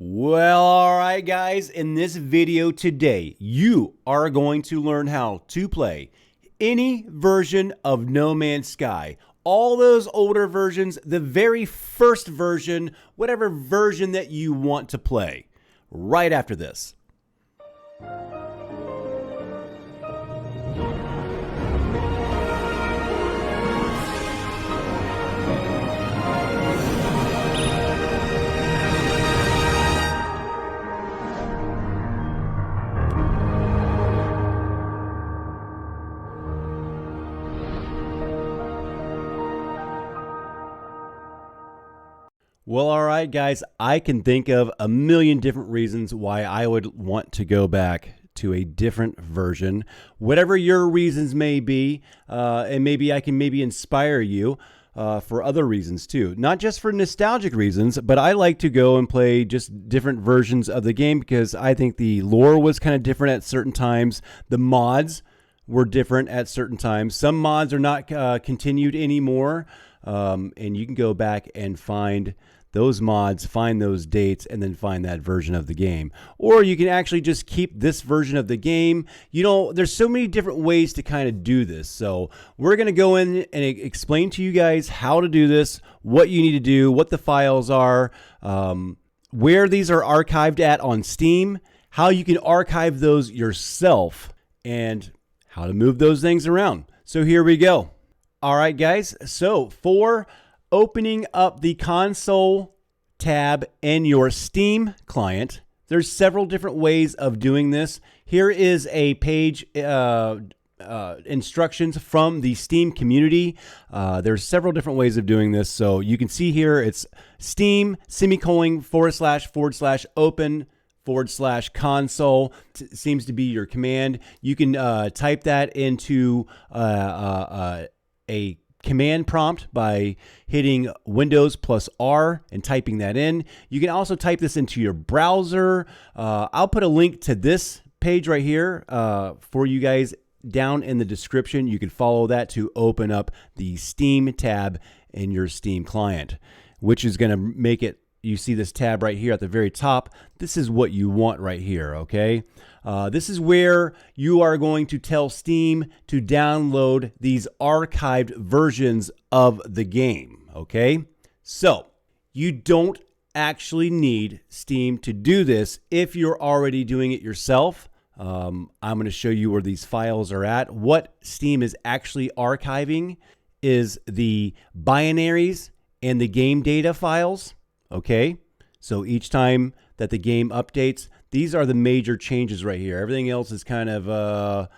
Well, all right, guys, in this video today, you are going to learn how to play any version of No Man's Sky. All those older versions, the very first version, whatever version that you want to play, right after this. Well, all right, guys, I can think of a million different reasons why I would want to go back to a different version. Whatever your reasons may be, and maybe I can inspire you for other reasons too. Not just for nostalgic reasons, but I like to go and play just different versions of the game because I think the lore was kind of different at certain times. The mods were different at certain times. Some mods are not continued anymore, and you can go back and find those mods, find those dates, and then find that version of the game. Or you can actually just keep this version of the game. You know, there's so many different ways to kind of do this. So we're going to go in and explain to you guys how to do this, what you need to do, what the files are, where these are archived at on Steam, how you can archive those yourself, and how to move those things around. So here we go. All right, guys. So for opening up the console tab in your Steam client, there's several different ways of doing this. Here is a page instructions from the Steam community. There's several different ways of doing this. So you can see here it's Steam //open /console seems to be your command. You can type that into a command prompt by hitting Windows +R and typing that in. You can also type this into your browser. I'll put a link to this page right here for you guys down in the description. You can follow that to open up the Steam tab in your Steam client, which is going to make it, you see this tab right here at the very top. This is what you want right here, okay? This is where you are going to tell Steam to download these archived versions of the game, okay? So you don't actually need Steam to do this if you're already doing it yourself. I'm going to show you where these files are at. What Steam is actually archiving is the binaries and the game data files, okay? So each time that the game updates, these are the major changes right here. Everything else is kind of,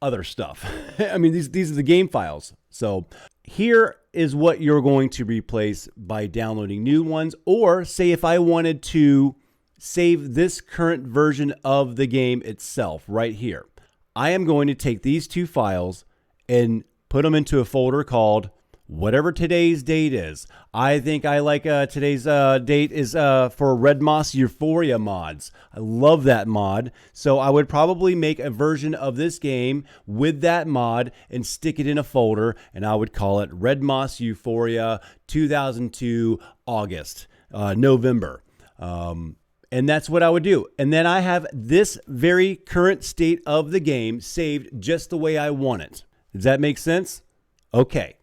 other stuff. I mean, these are the game files. So here is what you're going to replace by downloading new ones. Or say if I wanted to save this current version of the game itself right here, I am going to take these two files and put them into a folder called whatever today's date is. I think I like today's date is for Red Moss Euphoria mods. I love that mod. So I would probably make a version of this game with that mod and stick it in a folder, and I would call it Red Moss Euphoria 2002 August, November. And that's what I would do. And then I have this very current state of the game saved just the way I want it. Does that make sense? Okay.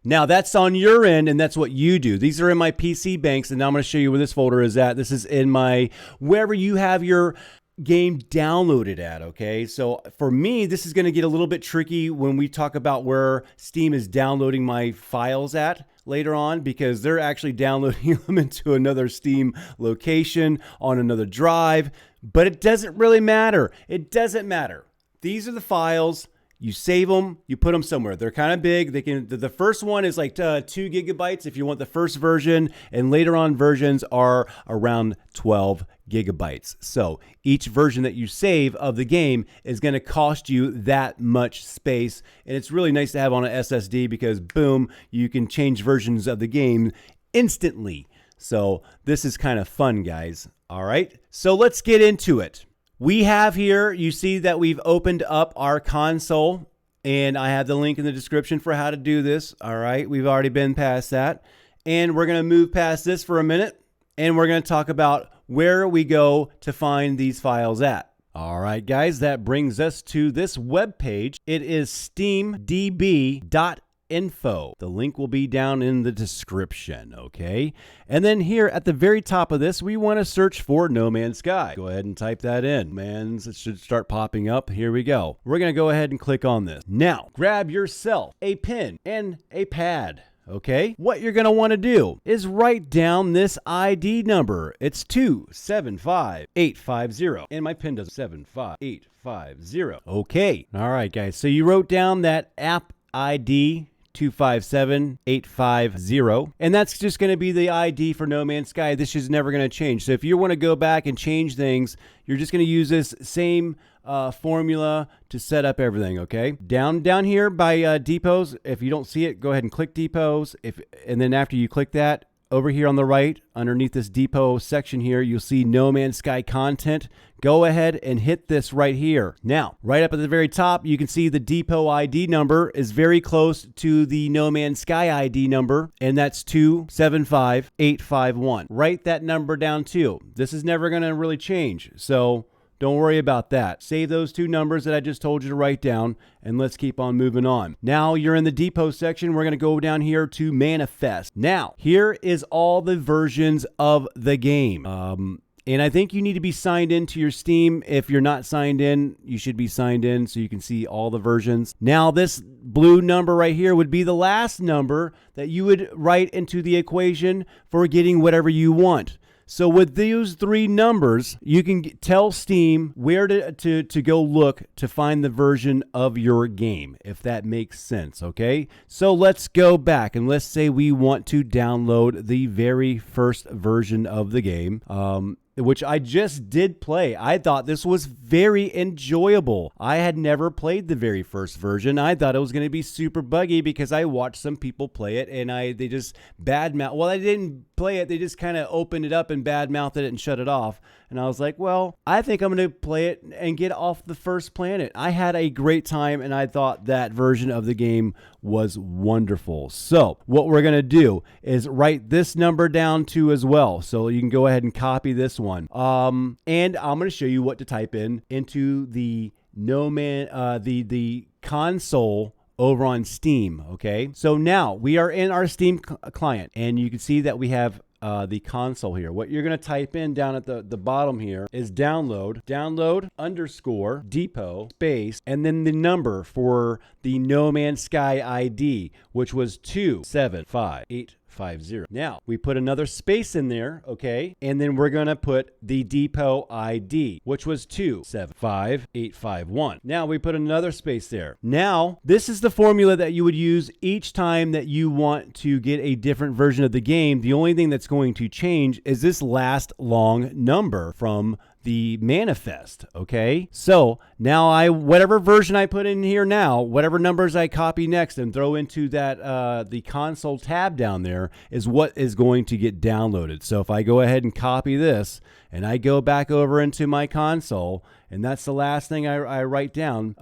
Now that's on your end, and that's what you do. These are in my PC banks, and now I'm going to show you where this folder is at. This is in my, wherever you have your game downloaded at, okay? So for me, this is going to get a little bit tricky when we talk about where Steam is downloading my files at later on, because they're actually downloading them into another Steam location on another drive, but it doesn't really matter. It doesn't matter. These are the files. You save them, you put them somewhere. They're kind of big. The first one is like 2 gigabytes if you want the first version, and later on versions are around 12 gigabytes. So each version that you save of the game is going to cost you that much space, and it's really nice to have on an SSD because boom, you can change versions of the game instantly. So this is kind of fun, guys. All right, so let's get into it. We have here, you see that we've opened up our console, and I have the link in the description for how to do this. All right, we've already been past that, and we're going to move past this for a minute, and we're going to talk about where we go to find these files at. All right, guys, that brings us to this web page. It is steamdb.info. The link will be down in the description, okay? And then here at the very top of this, we want to search for No Man's Sky. Go ahead and type that in. It should start popping up. Here we go. We're going to go ahead and click on this. Now, grab yourself a pen and a pad. Okay, what you're going to want to do is write down this ID number. It's 275850. And my pen does 75850. Okay. All right, guys. So you wrote down that app ID 257850. And that's just going to be the ID for No Man's Sky. This is never going to change. So if you want to go back and change things, you're just going to use this same formula to set up everything, okay? Down here by depots, if you don't see it, go ahead and click depots. And then after you click that, over here on the right, underneath this depot section here, you'll see No Man's Sky content. Go ahead and hit this right here. Now, right up at the very top, you can see the depot ID number is very close to the No Man's Sky ID number, and that's 275851. Write that number down too. This is never going to really change, so don't worry about that. Save those two numbers that I just told you to write down, and let's keep on moving on. Now you're in the depot section. We're going to go down here to manifest. Now, here is all the versions of the game. And I think you need to be signed into your Steam. If you're not signed in, you should be signed in so you can see all the versions. Now, this blue number right here would be the last number that you would write into the equation for getting whatever you want. So with these three numbers, you can tell Steam where to go look to find the version of your game, if that makes sense, okay? So let's go back and let's say we want to download the very first version of the game, which I just did play. I thought this was very enjoyable. I had never played the very first version. I thought it was going to be super buggy because I watched some people play it and they just badmouth. Well, I didn't play it. They just kind of opened it up and badmouthed it and shut it off. And I was like, well, I think I'm going to play it and get off the first planet. I had a great time, and I thought that version of the game was wonderful. So what we're going to do is write this number down too as well. So you can go ahead and copy this one. And I'm going to show you what to type in into the the console over on Steam. Okay. So now we are in our Steam client, and you can see that we have the console here. What you're going to type in down at the bottom here is download underscore depot space, and then the number for the No Man's Sky ID, which was 275850. Now we put another space in there, okay, and then we're gonna put the depot ID, which was 275851. Now we put another space there. Now this is the formula that you would use each time that you want to get a different version of the game. The only thing that's going to change is this last long number from the manifest, okay? So now whatever version I put in here now, whatever numbers I copy next and throw into that the console tab down there is what is going to get downloaded. So if I go ahead and copy this and I go back over into my console, and that's the last thing I write down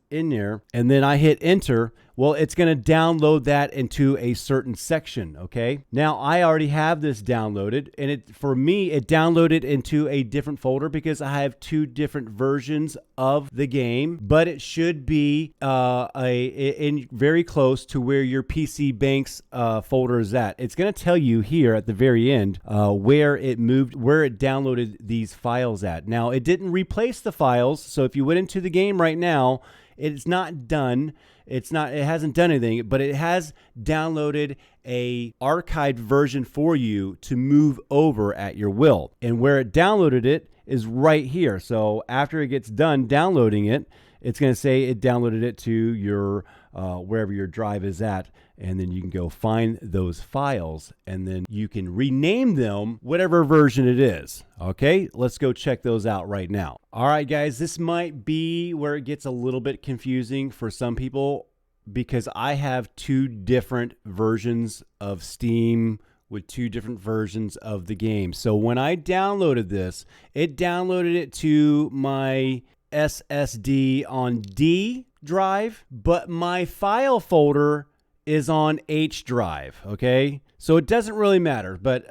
in there, and then I hit enter, well, it's going to download that into a certain section, okay? Now, I already have this downloaded, and for me, it downloaded into a different folder because I have two different versions of the game, but it should be very close to where your PC Banks folder is at. It's going to tell you here at the very end where it downloaded these files at. Now, it didn't replace the files, so if you went into the game right now, it's not done. It hasn't done anything, but it has downloaded a archived version for you to move over at your will. And where it downloaded it is right here. So after it gets done downloading it, it's going to say it downloaded it to your wherever your drive is at, and then you can go find those files, and then you can rename them whatever version it is. Okay, let's go check those out right now. All right, guys, this might be where it gets a little bit confusing for some people because I have two different versions of Steam with two different versions of the game. So when I downloaded this, it downloaded it to my SSD on D drive, but my file folder is on H drive, okay? So it doesn't really matter, but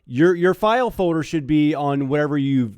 your file folder should be on wherever you've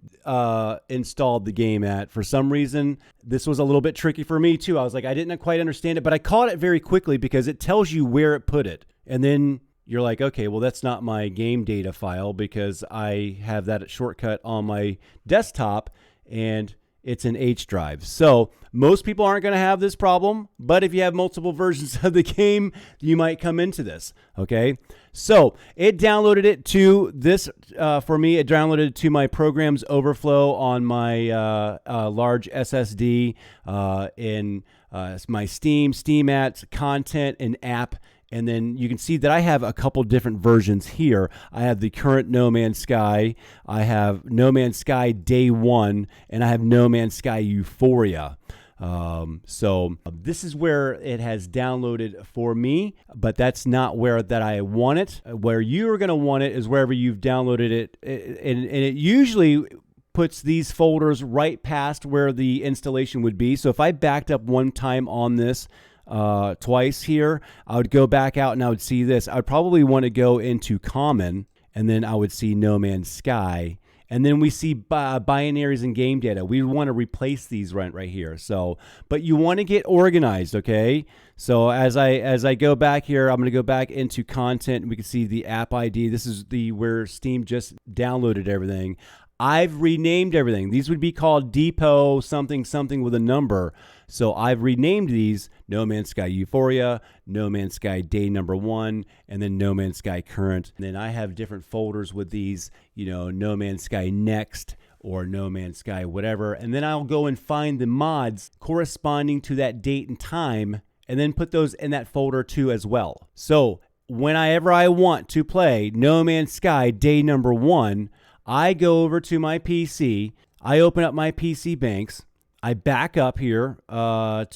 installed the game at. For some reason, this was a little bit tricky for me too. I was like, I didn't quite understand it, but I caught it very quickly because it tells you where it put it. And then you're like, okay, well, that's not my game data file because I have that shortcut on my desktop and it's an H drive. So most people aren't going to have this problem, but if you have multiple versions of the game, you might come into this. Okay. So it downloaded it to this, for me, it downloaded to my programs overflow on my large SSD in my Steam apps, content, and app. And then you can see that I have a couple different versions here. I have the current No Man's Sky, I have No Man's Sky Day 1, and I have No Man's Sky Euphoria. So this is where it has downloaded for me, but that's not where that I want it. Where you're going to want it is wherever you've downloaded it, and it usually puts these folders right past where the installation would be. So if I backed up one time on this, twice here, I would go back out and I would see this. I would probably want to go into common, and then I would see No Man's Sky, and then we see binaries and game data. We want to replace these right here. So, but you want to get organized, okay? So as I go back here, I'm going to go back into content. We can see the app ID. This is where Steam just downloaded everything. I've renamed everything. These would be called Depot something with a number. So I've renamed these No Man's Sky Euphoria, No Man's Sky Day Number 1, and then No Man's Sky Current. And then I have different folders with these, No Man's Sky Next or No Man's Sky whatever. And then I'll go and find the mods corresponding to that date and time and then put those in that folder too as well. So whenever I want to play No Man's Sky Day Number 1, I go over to my PC, I open up my PC banks, I back up here to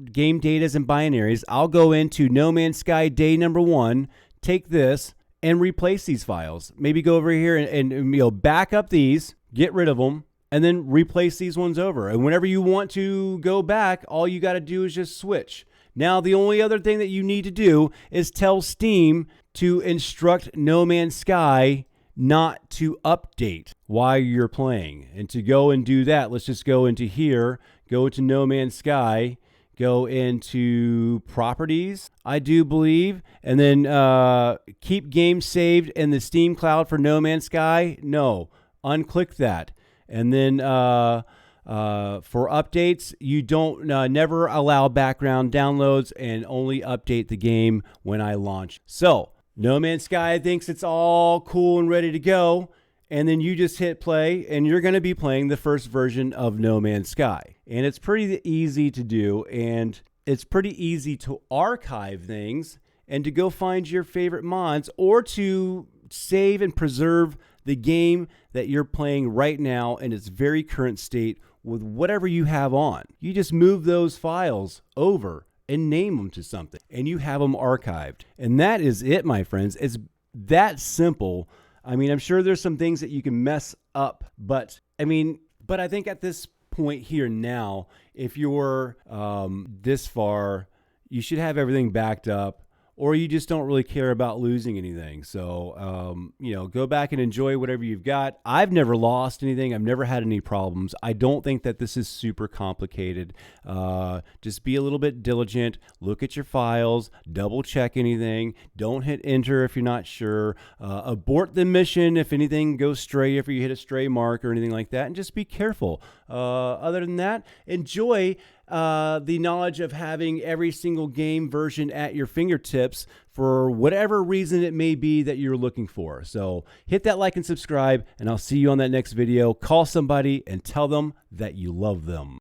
game datas and binaries. I'll go into No Man's Sky Day Number 1, take this, and replace these files. Maybe go over here and back up these, get rid of them, and then replace these ones over. And whenever you want to go back, all you got to do is just switch. Now, the only other thing that you need to do is tell Steam to instruct No Man's Sky not to update while you're playing. And to go and do that, let's just go into here, go to No Man's Sky, go into properties, I do believe, and then keep game saved in the Steam cloud for No Man's Sky. No, unclick that. And then for updates, you don't never allow background downloads and only update the game when I launch. So No Man's Sky thinks it's all cool and ready to go, and then you just hit play, and you're going to be playing the first version of No Man's Sky. And it's pretty easy to do, and it's pretty easy to archive things and to go find your favorite mods or to save and preserve the game that you're playing right now in its very current state with whatever you have on. You just move those files over and name them to something, and you have them archived. And that is it, my friends. It's that simple. I mean, I'm sure there's some things that you can mess up, but I think at this point here now, if you're this far, you should have everything backed up, or you just don't really care about losing anything. So, go back and enjoy whatever you've got. I've never lost anything. I've never had any problems. I don't think that this is super complicated. Just be a little bit diligent. Look at your files. Double check anything. Don't hit enter if you're not sure. Abort the mission if anything goes stray, if you hit a stray mark or anything like that. And just be careful. Other than that, enjoy the knowledge of having every single game version at your fingertips for whatever reason it may be that you're looking for. So hit that like and subscribe, and I'll see you on that next video. Call somebody and tell them that you love them.